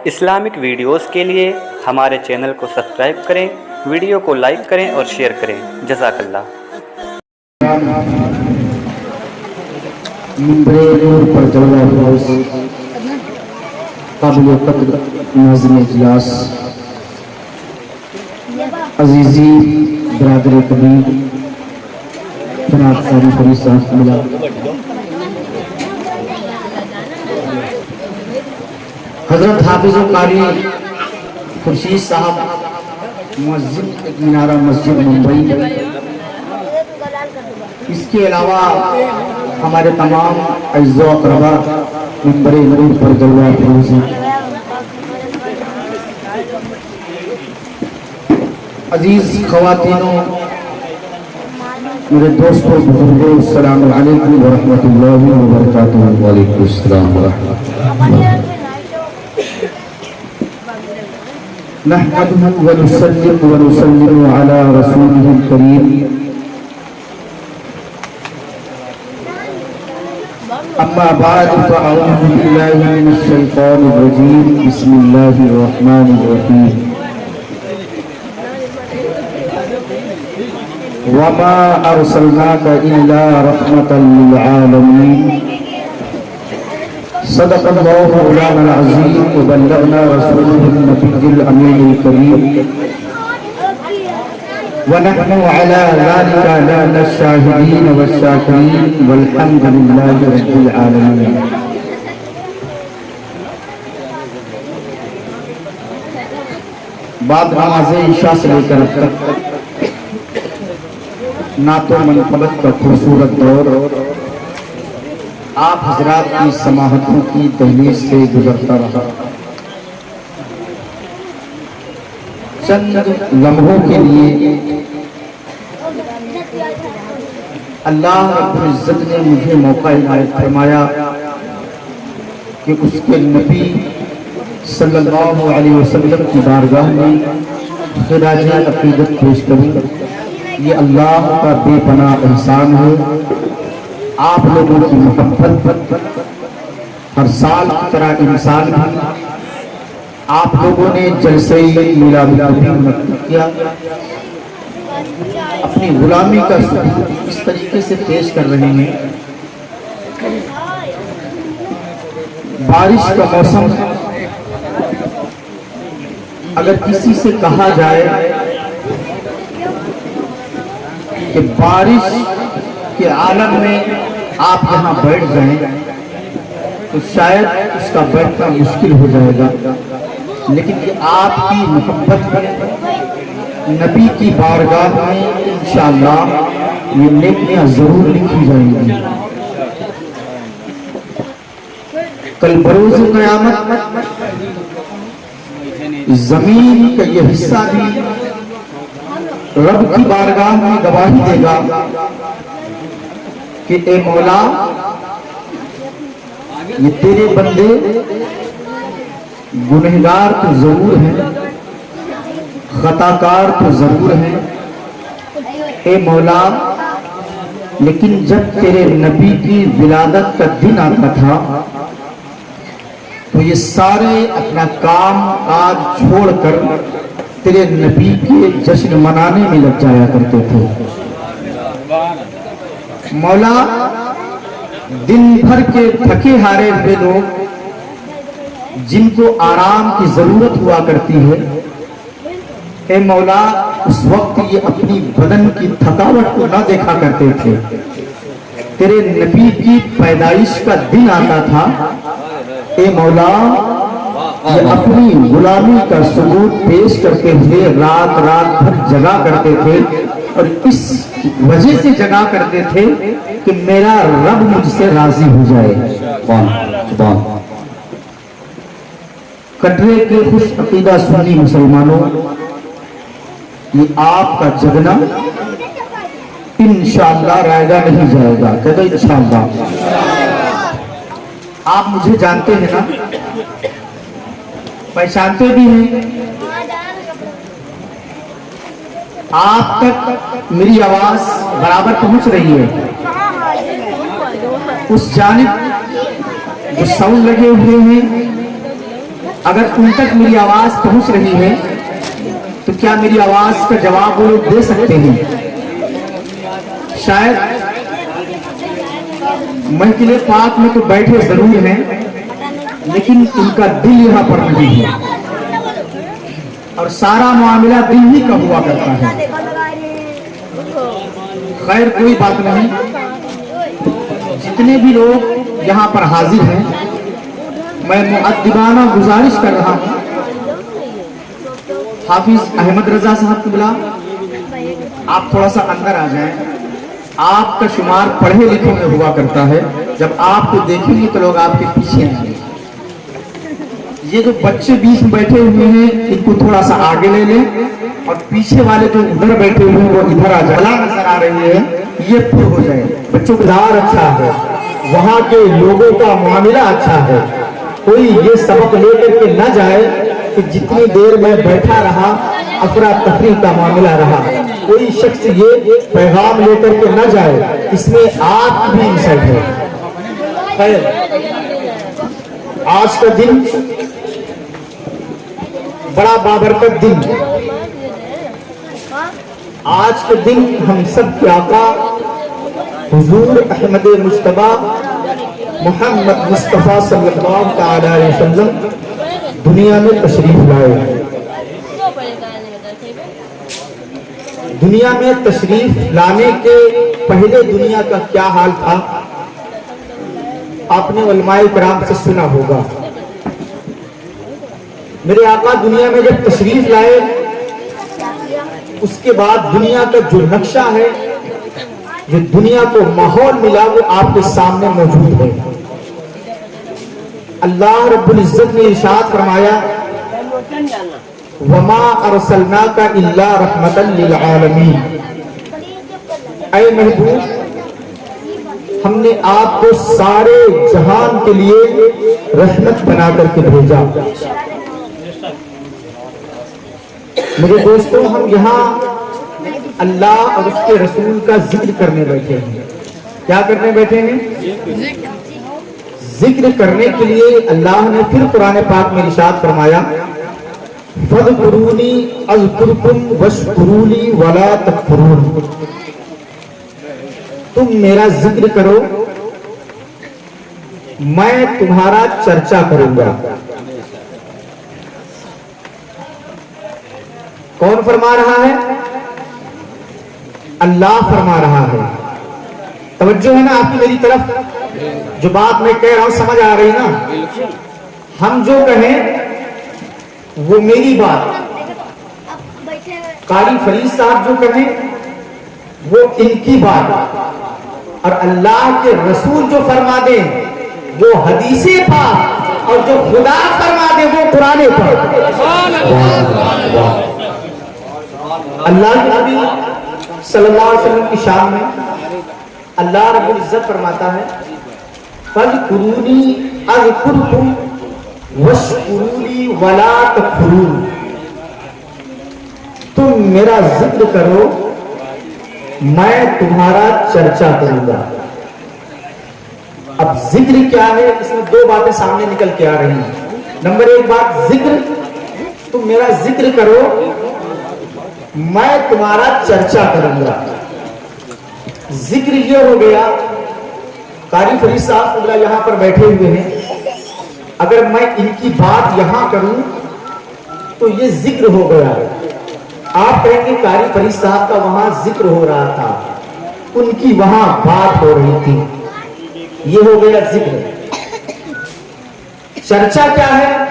Islamic videos کے لیے ہمارے چینل کو سبسکرائب کریں، ویڈیو کو لائک کریں اور شیئر کریں۔ جزاک اللہ۔ منبر نور پر جلوہ افروز قابل قدر ناظم اجلاس، عزیزی برادر کبیر جناب قاری فرید صاحب ملا، حضرت حافظ و قاری خورشید صاحب مؤذن منارہ مسجد ممبئی، اس کے علاوہ ہمارے تمام اعزاء و اقربا منبر نور پر جلوہ افروز ہیں۔ عزیز خواتینوں، میرے دوستوں، بزرگوں، السلام علیکم ورحمۃ اللہ وبرکاتہ۔ وعلیکم السلام ورحمۃ اللہ۔ نحمده ونسلم على رسوله الكريم، اما بعد فاعوذ بالله من الشيطان الرجيم، بسم الله الرحمن الرحيم۔ وما ارسلناك الا رحمة للعالمين، صدق الله مولانا العظيم وبلغنا رسوله النبي الامين الكريم، ونحن على ذلك لنا الشاهدين والشاكرين، والحمد لله رب العالمين۔ بعد نماز عشاء سے لے کر اب تک نعت و منقبت کا خوبصورت دور آپ حضرات کی سماحتوں کی دہلیز سے گزرتا رہا۔ چند لمحوں کے لیے اللہ رب العزت نے مجھے موقع عنایت فرمایا کہ اس کے نبی صلی اللہ علیہ وسلم کی بارگاہ میں خراج عقیدت پیش کروں۔ یہ اللہ کا بے پناہ احسان ہے، آپ لوگوں کی محبت، ہر سال کی طرح انسان بھی آپ لوگوں نے جلسے میلاد النبی منعقد کیا، اپنی غلامی کا ثبوت اس طریقے سے پیش کر رہے ہیں۔ بارش کا موسم، اگر کسی سے کہا جائے کہ بارش کے عالم میں آپ یہاں بیٹھ جائیں تو شاید اس کا بیٹھنا مشکل ہو جائے گا، لیکن یہ آپ کی محبت میں نبی کی بارگاہ میں انشاءاللہ یہ نیکیاں ضرور لکھی جائیں گی۔ کل بروز قیامت زمین کا یہ حصہ بھی رب کی بارگاہ میں گواہی دے گا کہ اے مولا، یہ تیرے بندے گنہگار تو ضرور ہیں، خطاکار تو ضرور ہیں اے مولا، لیکن جب تیرے نبی کی ولادت کا دن آتا تھا تو یہ سارے اپنا کام کاج چھوڑ کر تیرے نبی کے جشن منانے میں لگ جایا کرتے تھے۔ مولا، دن بھر کے تھکے ہارے ہوئے لوگ جن کو آرام کی ضرورت ہوا کرتی ہے، اے مولا، اس وقت یہ اپنی بدن کی تھکاوٹ کو نہ دیکھا کرتے تھے۔ تیرے نبی کی پیدائش کا دن آتا تھا، اے مولا، یہ اپنی غلامی کا ثبوت پیش کرتے ہوئے رات بھر جگا کرتے تھے، اور اس وجہ سے جگا کرتے تھے کہ میرا رب مجھ سے راضی ہو جائے۔ کٹرے کے خوش عقیدہ سنی مسلمانوں، یہ آپ کا جگنا انشاءاللہ رائے گا نہیں جائے گا، کہتے انشاءاللہ۔ آپ مجھے جانتے ہیں نا، پہچانتے بھی ہیں، آپ تک میری آواز برابر پہنچ رہی ہے۔ اس جانب جو ساؤنڈ لگے ہوئے ہیں اگر ان تک میری آواز پہنچ رہی ہے تو کیا میری آواز کا جواب وہ لوگ دے سکتے ہیں؟ شاید محفل پاک میں تو بیٹھے ضرور ہیں لیکن ان کا دل یہاں پر نہیں ہے، اور سارا معاملہ دل ہی کا ہوا کرتا ہے۔ خیر کوئی بات نہیں، جتنے بھی لوگ یہاں پر حاضر ہیں میں مؤدبانہ گزارش کر رہا ہوں، حافظ احمد رضا صاحب قبلہ آپ تھوڑا سا اندر آ جائیں۔ آپ کا شمار پڑھے لکھے میں ہوا کرتا ہے، جب آپ کو دیکھیں گے تو لوگ آپ کے پیچھے آئیں گے۔ یہ جو بچے بیچ میں بیٹھے ہوئے ہیں ان کو تھوڑا سا آگے لے لیں، اور پیچھے والے جو ادھر بیٹھے ہوئے ہیں وہ ادھر آ جائے، نظر آ رہی ہے یہ پر ہو جائے۔ بچوں کا دار اچھا ہے، وہاں کے لوگوں کا معاملہ اچھا ہے، کوئی یہ سبق لے کر کے نہ جائے کہ جتنی دیر میں بیٹھا رہا افراتفری کا معاملہ رہا، کوئی شخص یہ پیغام لے کر کے نہ جائے، اس میں آپ کی بھی انسلٹ ہے۔ خیر، آج کا دن بڑا بابرکت دن، آج کے دن ہم سب کے آقا حضور احمد مجتبیٰ محمد مصطفیٰ صلی اللہ تعالی علیہ وسلم دنیا میں تشریف لائے۔ دنیا میں تشریف لانے کے پہلے دنیا کا کیا حال تھا آپ نے علماء کرام سے سنا ہوگا۔ میرے آقا دنیا میں جب تشریف لائے اس کے بعد دنیا کا جو نقشہ ہے، جو دنیا کو ماحول ملا، وہ آپ کے سامنے موجود ہے۔ اللہ رب العزت نے ارشاد فرمایا وَمَا أَرْسَلْنَاكَ إِلَّا رَحْمَةً لِلْعَالَمِينَ، اے محبوب ہم نے آپ کو سارے جہان کے لیے رحمت بنا کر کے بھیجا۔ میرے دوستوں، ہم یہاں اللہ اور اس کے رسول کا ذکر کرنے بیٹھے ہیں۔ کیا کرنے بیٹھے ہیں؟ ذکر کرنے کے لیے اللہ نے پھر قرآن پاک میں ارشاد فرمایا فَاذْكُرُونِي أَذْكُرْكُمْ وَاشْكُرُوا لِي وَلَا تَكْفُرُونِ، تم میرا ذکر کرو میں تمہارا چرچا کروں گا۔ کون فرما رہا ہے؟ اللہ فرما رہا ہے۔ توجہ ہے نا آپ کی میری طرف؟ جو بات میں کہہ رہا ہوں سمجھ آ رہی نا؟ ہم جو کہیں وہ میری بات، قاری فرید صاحب جو کہیں وہ ان کی بات، اور اللہ کے رسول جو فرما دیں وہ حدیث پاک، اور جو خدا فرما دے وہ قرآن پاک۔ اللہ کے نبی صلی اللہ علیہ وسلم کی شان میں اللہ رب العزت فرماتا ہے فَاذْكُرُونِي أَذْكُرْكُمْ وَاشْكُرُوا لِي وَلَا تَكْفُرُونِ، تم میرا ذکر کرو میں تمہارا چرچا کروں گا۔ اب ذکر کیا ہے؟ اس میں دو باتیں سامنے نکل کے آ رہی ہیں۔ نمبر ایک بات ذکر، تم میرا ذکر کرو میں تمہارا چرچا کروں گا۔ ذکر یہ ہو گیا، قاری فرید صاحب یہاں پر بیٹھے ہوئے ہیں، اگر میں ان کی بات یہاں کروں تو یہ ذکر ہو گیا۔ آپ کہیں گے قاری فرید صاحب کا وہاں ذکر ہو رہا تھا، ان کی وہاں بات ہو رہی تھی، یہ ہو گیا ذکر۔ چرچا کیا ہے؟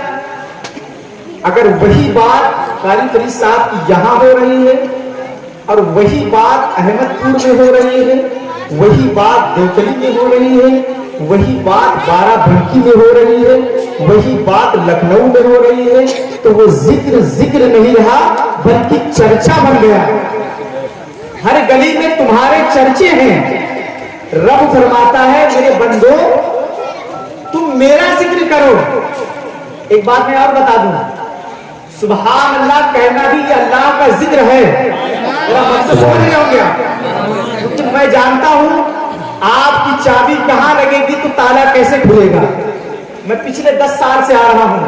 اگر وہی بات قاری فرید صاحب کی یہاں ہو رہی ہے، اور وہی بات احمد پور میں ہو رہی ہے، وہی بات دیوکلی میں ہو رہی ہے، وہی بات بارہ بنکی میں ہو رہی ہے، وہی بات لکھنؤ میں ہو رہی ہے، تو وہ ذکر ذکر نہیں رہا بلکہ چرچا بن گیا۔ ہر گلی میں تمہارے چرچے ہیں۔ رب فرماتا ہے میرے بندو تم میرا ذکر کرو۔ ایک بات میں اور بتا دوں، سبحان اللہ کہنا بھی یہ اللہ کا ذکر ہے۔ میرا مقصد سمجھ رہے ہوں گے؟ لیکن میں جانتا ہوں آپ کی چابی کہاں لگے گی تو تالا کیسے کھلے گا۔ میں پچھلے 10 سال سے آ رہا ہوں،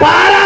12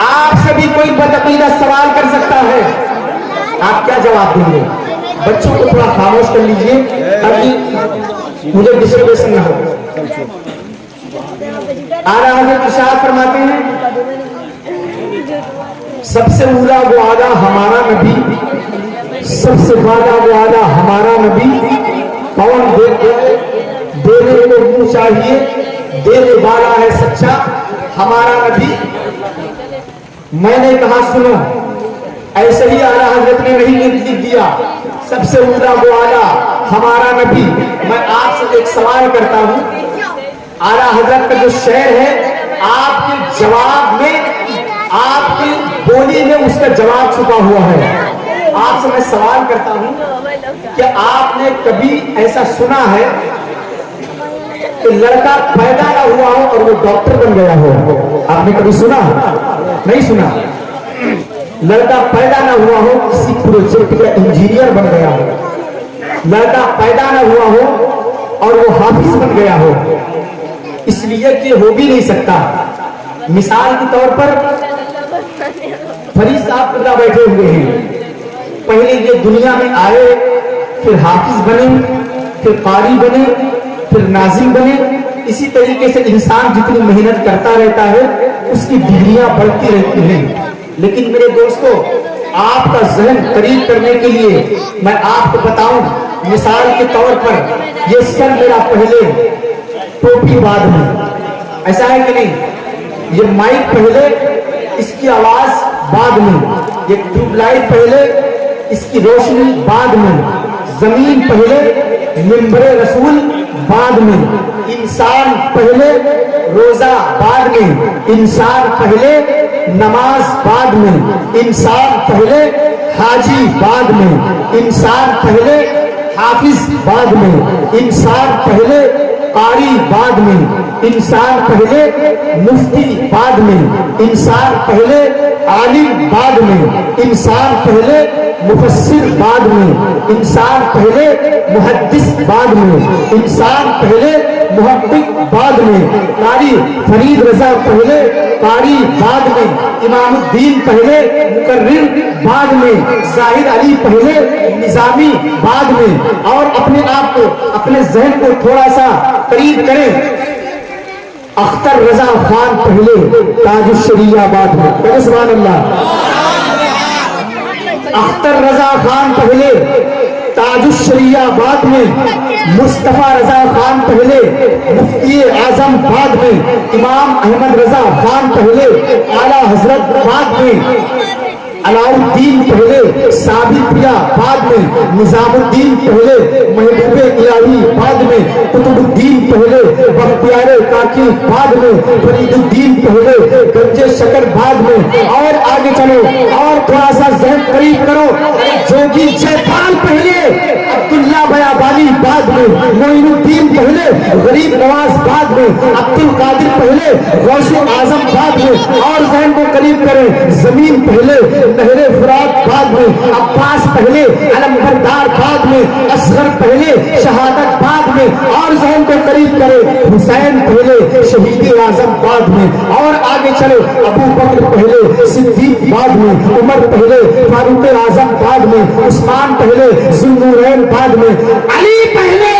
آپ سے بھی کوئی بدعقیدہ سوال کر سکتا ہے, آپ کیا جواب دیں گے؟ بچوں کو تھوڑا خاموش کر لیجئے تاکہ مجھے ڈسٹربیشن نہ ہو. اعلیٰ حضرت ارشاد فرماتے ہیں سب سے اولا وہ اعلیٰ ہمارا نبی, سب سے بالا وہ اعلیٰ ہمارا نبی, کون دینے کو منہ چاہیے, دینے والا ہے سچا ہمارا نبی. میں نے کہا سنو, ایسے ہی اعلیٰ حضرت نے نہیں لکھ دیا سب سے اولا وہ اعلیٰ ہمارا نبی. میں آپ سے ایک سوال کرتا ہوں, اعلیٰ حضرت کا جو شعر ہے آپ کے جواب میں, آپ کی بولی میں اس کا جواب چھپا ہوا ہے. آپ سے میں سوال کرتا ہوں کہ آپ نے کبھی ایسا سنا ہے کہ لڑکا پیدا نہ ہوا ہو اور وہ ڈاکٹر بن گیا ہو؟ آپ نے کبھی سنا؟ نہیں سنا. لڑکا پیدا نہ ہوا ہو کسی پروجیکٹ کا انجینئر بن گیا ہو, لڑکا پیدا نہ ہوا ہو اور وہ حافظ بن گیا ہو, اس لیے کہ ہو بھی نہیں سکتا. مثال کے طور پر فرید صاحب خدا بیٹھے ہوئے ہیں, پہلے یہ دنیا میں آئے, پھر حافظ بنے, پھر قاری بنے, پھر ناظم بنے. اسی طریقے سے انسان جتنی محنت کرتا رہتا ہے اس کی ڈگریاں بڑھتی رہتی ہیں. لیکن میرے دوستو, آپ کا ذہن قریب کرنے کے لیے میں آپ کو بتاؤں, مثال کے طور پر یہ سر میرا پہلے, ٹوپی بعد میں, ایسا ہے کہ نہیں؟ یہ مائک پہلے, اس کی آواز بعد میں, یہ ٹیوب لائٹ پہلے, اس کی روشنی بعد میں, زمین پہلے, منبر رسول بعد میں, انسان پہلے, روزہ بعد میں, انسان پہلے, نماز بعد میں, انسان پہلے, حاجی بعد میں, انسان پہلے, حافظ بعد میں, انسان پہلے, قاری بعد میں, انسان پہلے, مفتی بعد میں, انسان پہلے, عالم بعد میں, انسان پہلے, مفسر بعد میں, انسان پہلے, محدث بعد میں, انسان پہلے, محقق بعد میں, قاری فرید رضا پہلے, قاری بعد میں, امام الدین پہلے, مقرر بعد میں, زاہد علی پہلے, نظامی بعد میں. اور اپنے آپ کو, اپنے ذہن کو تھوڑا سا قریب کریں, اختر رضا خان پہلے, تاج الشریعہ بعد میں. سبحان اللہ. اختر رضا خان پہلے, تاج الشریعہ بعد میں, مصطفیٰ رضا خان پہلے, مفتی اعظم بعد میں, امام احمد رضا خان پہلے, اعلیٰ حضرت بعد میں, علاء الدین پہلے, ثابت بعد میں, نظام الدین پہلے, محبوب الہی بعد میں, قطب الدین پہلے, بختیار کاکی بعد میں, فرید الدین پہلے, گنج شکر بعد میں. اور آگے چلو, اور تھوڑا سا ذہن قریب کرو, جوگی جے پال پہلے, عبداللہ بیابانی بعد میں, معین الدین پہلے, غریب نواز بعد میں, عبد القادر پہلے, غوث اعظم بعد میں. اور ذہن کو قریب کریں, زمین پہلے, نہر فرات بعد میں, عباس پہلے, علمبردار بعد میں, اصغر پہلے, شہادت بعد میں. اور ذہن کو قریب کرے, حسین پہلے, شہید اعظم بعد میں. اور آگے چلو, ابو بکر پہلے, صدیق بعد میں, عمر پہلے, فاروق اعظم بعد میں, عثمان پہلے, ذوالنورین بعد میں, علی پہلے,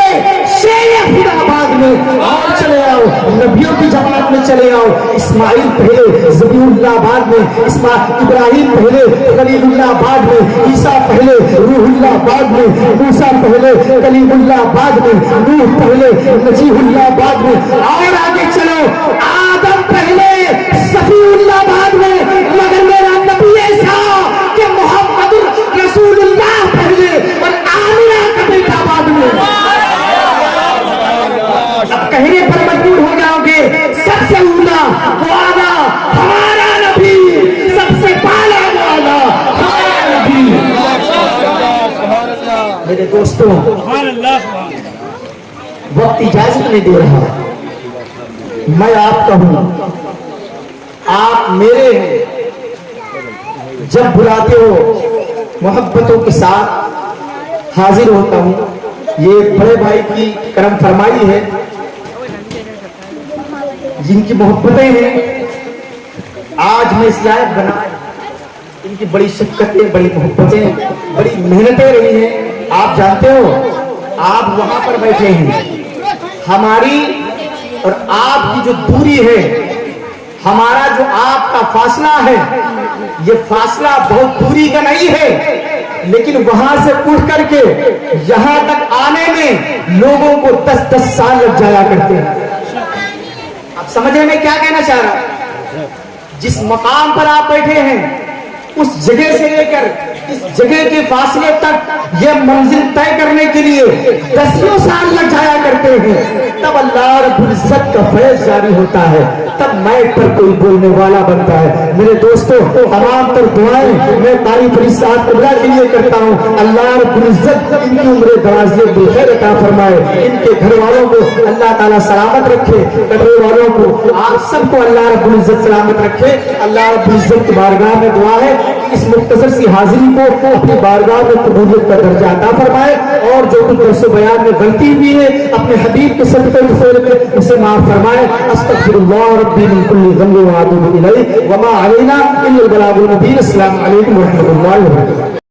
شیر خدا بعد میں. اور چلے آؤ, نبیوں کی جماعت میں چلے آؤ, اسماعیل پہلے, ذبیح اللہ بعد میں, ابراہیم پہلے, خلیل اللہ بعد میں, عیسیٰ پہلے, روح اللہ بعد میں, موسیٰ پہلے, کلیم اللہ بعد میں, نوح پہلے, نجیح اللہ بعد میں. اور آگے چلو, آدم پہلے, صفی اللہ بعد میں. مگر میرا نبی ایسا کہ محمد رسول اللہ پہلے اور آمنہ کا بیٹا بعد میں. اب کہنے پر مجبور ہو جاؤ گے, سب سے اولا وہ اعلیٰ ہمارا نبی, سب سے بالا وہ اعلیٰ ہمارا نبی. میرے دوستوں, وقت اجازت نہیں دے رہا, میں آپ کا ہوں, آپ میرے ہیں. جب بلاتے ہو محبتوں کے ساتھ حاضر ہوتا ہوں. یہ بڑے بھائی کی کرم فرمائی ہے, جن کی محبتیں ہیں آج میں اس لائق بنا، ان کی بڑی شفقتیں، بڑی محبتیں، بڑی محنتیں رہی ہیں. آپ جانتے ہو آپ وہاں پر بیٹھے ہیں، ہماری اور آپ کی جو دوری ہے، ہمارا جو آپ کا فاصلہ ہے، یہ فاصلہ بہت دوری کا نہیں ہے، لیکن وہاں سے اٹھ کر کے یہاں تک آنے میں لوگوں کو 10-10 سال لگ جایا کرتے ہیں. آپ سمجھے میں کیا کہنا چاہ رہا ہوں؟ جس مقام پر آپ بیٹھے ہیں اس جگہ سے لے کر اس جگہ کے فاصلے تک یہ منزل طے کرنے کے لیے 10 سال لگ جایا کرتے ہیں. تب اللہ رب العزت کا فیض جاری ہوتا ہے، تب مائک پر کوئی بولنے والا بنتا ہے. میرے دوستو، تمام تر دعائیں میں قاری فرید صاحب قبلہ کے لیے کرتا ہوں. اللہ رب العزت ان کی عمر دراز بالخیر عطا فرمائے، ان کے گھر والوں کو اللہ تعالیٰ سلامت رکھے، کرنے والوں کو آپ سب کو اللہ رب العزت سلامت رکھے. اللہ رب العزت کی بارگاہ میں دعا ہے کہ اس مختصر سی حاضری کو اپنی بارگاہ میں قبولیت کا درجہ عطا فرمائے، اور جو کچھ درس و بیان میں غلطی ہوئی ہے اپنے حبیب کے صدقے میں اسے معاف فرمائے. استغفر اللہ ربی من کل ذنب واتوب الیہ وما علینا الا البلاغ المبین. السلام علیکم ورحمۃ اللہ وبرکاتہ.